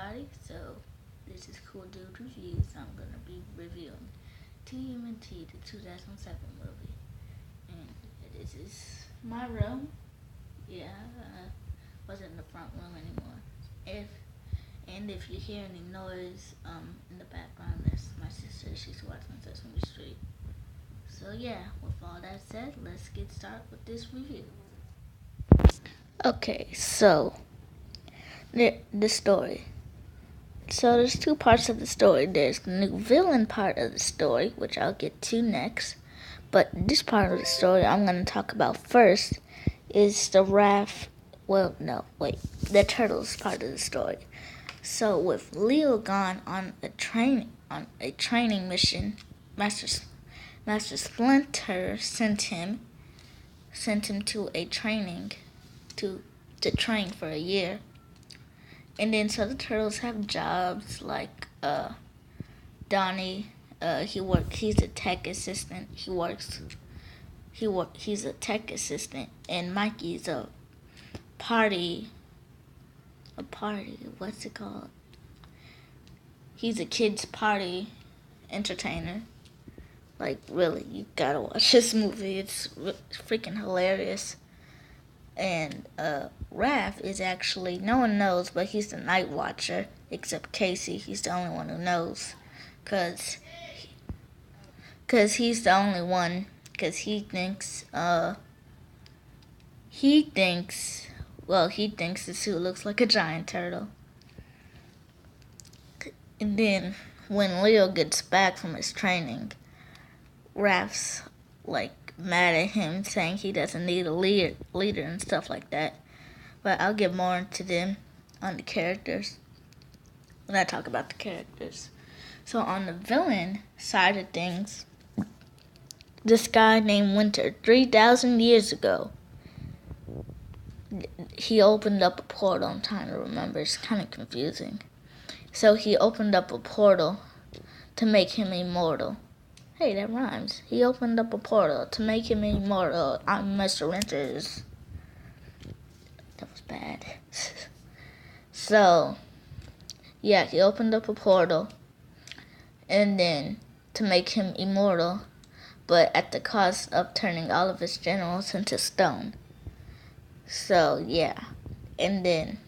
everybody. So this is Cool Dude Reviews. I'm gonna be reviewing TMNT, the 2007 movie, and this is my room. Yeah, wasn't in the front room anymore. If you hear any noise in the background, that's my sister. She's watching Sesame Street. So yeah, with all that said, let's get started with this review. Okay, so the story. So there's two parts of the story. There's the new villain part of the story, which I'll get to next. But this part of the story I'm going to talk about first is the the turtles part of the story. So with Leo gone on a training mission, Master Splinter sent him to a training to train for a year. And then so the turtles have jobs like Donnie, he's a tech assistant. He's a tech assistant, and Mikey's a party, what's it called? He's a kids party entertainer. Like, really, you gotta watch this movie. It's freaking hilarious. And Raph is actually, no one knows, but he's the night watcher, except Casey. He's the only one who knows, cause he's the only one, cause he thinks the suit looks like a giant turtle. And then when Leo gets back from his training, Raph's like mad at him, saying he doesn't need a leader and stuff like that. But I'll get more into them on the characters when I talk about the characters. So on the villain side of things, this guy named Winter, 3,000 years ago, he opened up a portal. I'm trying to remember. It's kind of confusing. So he opened up a portal to make him immortal. Hey, that rhymes. He opened up a portal to make him immortal. I'm Mr. Winters. That was bad. So, yeah, he opened up a portal, and then to make him immortal, but at the cost of turning all of his generals into stone. So, yeah. And then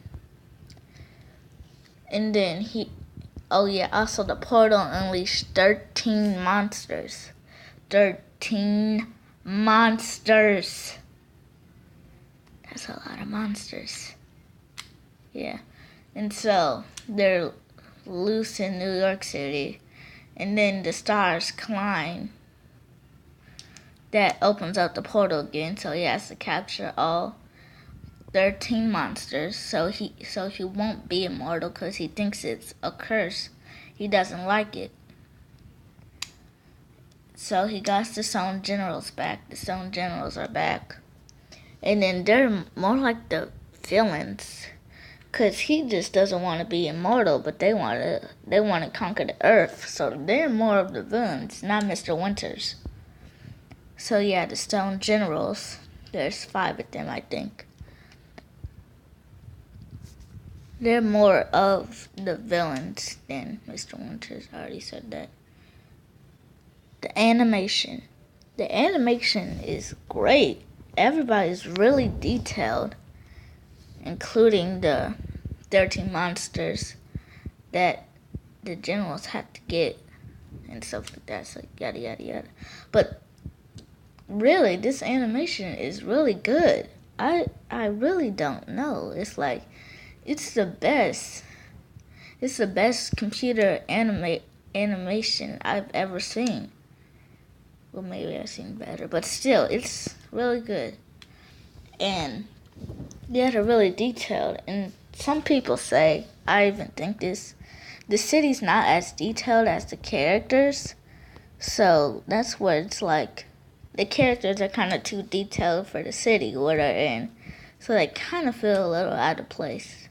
also the portal unleashed 13 monsters. 13 monsters. That's a lot of monsters. Yeah. And so they're loose in New York City. And then the stars climb. That opens up the portal again, so he has to capture all 13 monsters, so he won't be immortal because he thinks it's a curse. He doesn't like it. So he got the Stone Generals back. The Stone Generals are back. And then they're more like the villains, because he just doesn't want to be immortal, but they want to conquer the earth. So they're more of the villains, not Mr. Winters. So yeah, the Stone Generals, there's 5 of them, I think. They're more of the villains than Mr. Winters. I already said that. The animation. The animation is great. Everybody's really detailed, including the 13 monsters that the generals had to get and stuff like that. So yada yada yada. But really, this animation is really good. I really don't know. It's the best. It's the best computer animation I've ever seen. Well, maybe I've seen better, but still, it's really good. And they're really detailed. And some people say, I even think this, the city's not as detailed as the characters. So that's what it's like. The characters are kind of too detailed for the city where they're in. So they kind of feel a little out of place.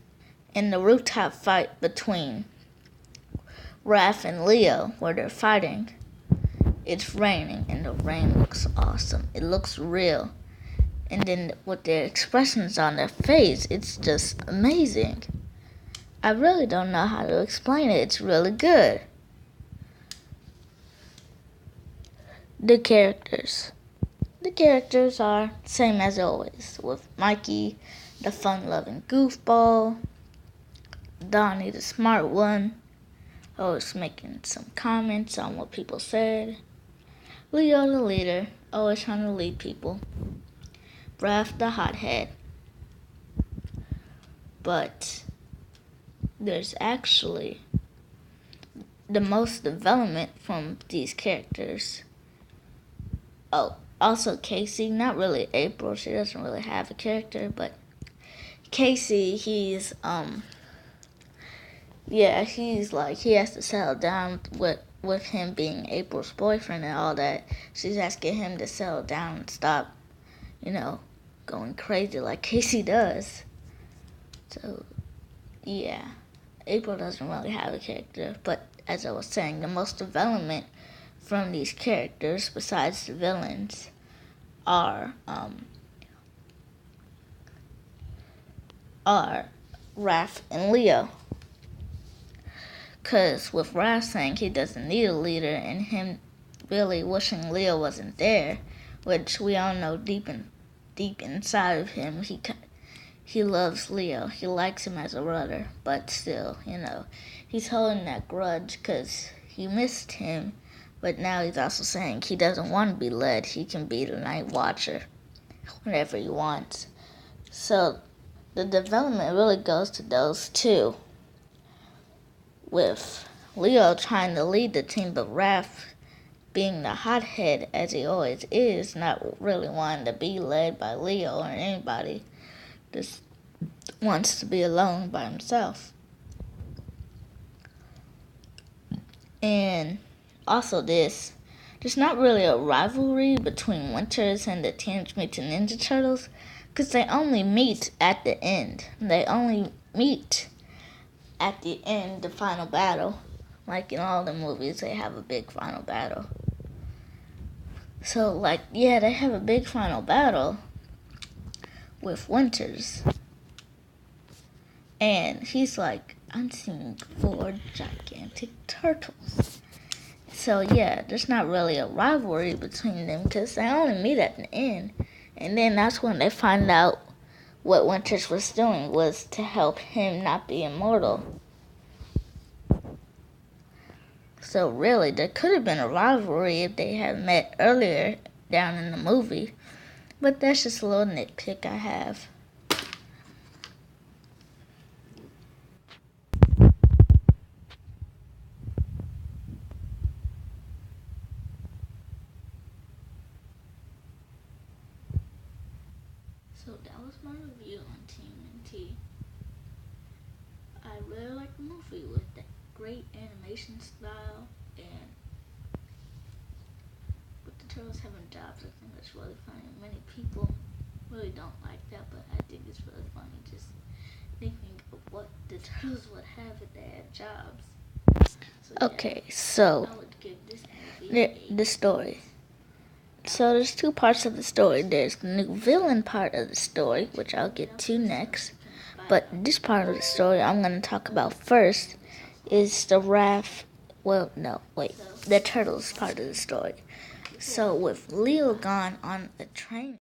In the rooftop fight between Raph and Leo, where they're fighting, it's raining, and the rain looks awesome. It looks real. And then with their expressions on their face, it's just amazing. I really don't know how to explain it. It's really good. The characters. The characters are same as always, with Mikey, the fun-loving goofball, Donnie, the smart one, always making some comments on what people said, Leo, the leader, always trying to lead people, Raph, the hothead. But there's actually the most development from these characters. Oh, also Casey, not really April, she doesn't really have a character, but Casey, he's like, he has to settle down with him being April's boyfriend and all that. She's asking him to settle down and stop, going crazy like Casey does. So, yeah, April doesn't really have a character, but as I was saying, the most development from these characters, besides the villains, are Raph and Leo. Because with Raph saying he doesn't need a leader and him really wishing Leo wasn't there, which we all know deep inside of him, he loves Leo. He likes him as a brother, but still, he's holding that grudge because he missed him. But now he's also saying he doesn't want to be led. He can be the night watcher whenever he wants. So the development really goes to those two. With Leo trying to lead the team, but Raph being the hothead as he always is, not really wanting to be led by Leo or anybody. Just wants to be alone by himself. And also there's not really a rivalry between Winters and the Teenage Mutant Ninja Turtles, because they only meet at the end. They only meet at the end, the final battle. Like in all the movies, they have a big final battle. So, they have a big final battle with Winters. And he's like, I'm seeing 4 gigantic turtles. So, there's not really a rivalry between them because they only meet at the end. And then that's when they find out what Winters was doing was to help him not be immortal. So really, there could have been a rivalry if they had met earlier down in the movie. But that's just a little nitpick I have. So that was my review on TMNT. I really like the movie with that great animation style, and with the turtles having jobs, I think that's really funny. Many people really don't like that, but I think it's really funny just thinking of what the turtles would have if they had jobs. Okay, so I would give this movie the story. So there's 2 parts of the story. There's the new villain part of the story, which I'll get to next. But this part of the story I'm going to talk about first is the the turtles part of the story. So with Leo gone on a train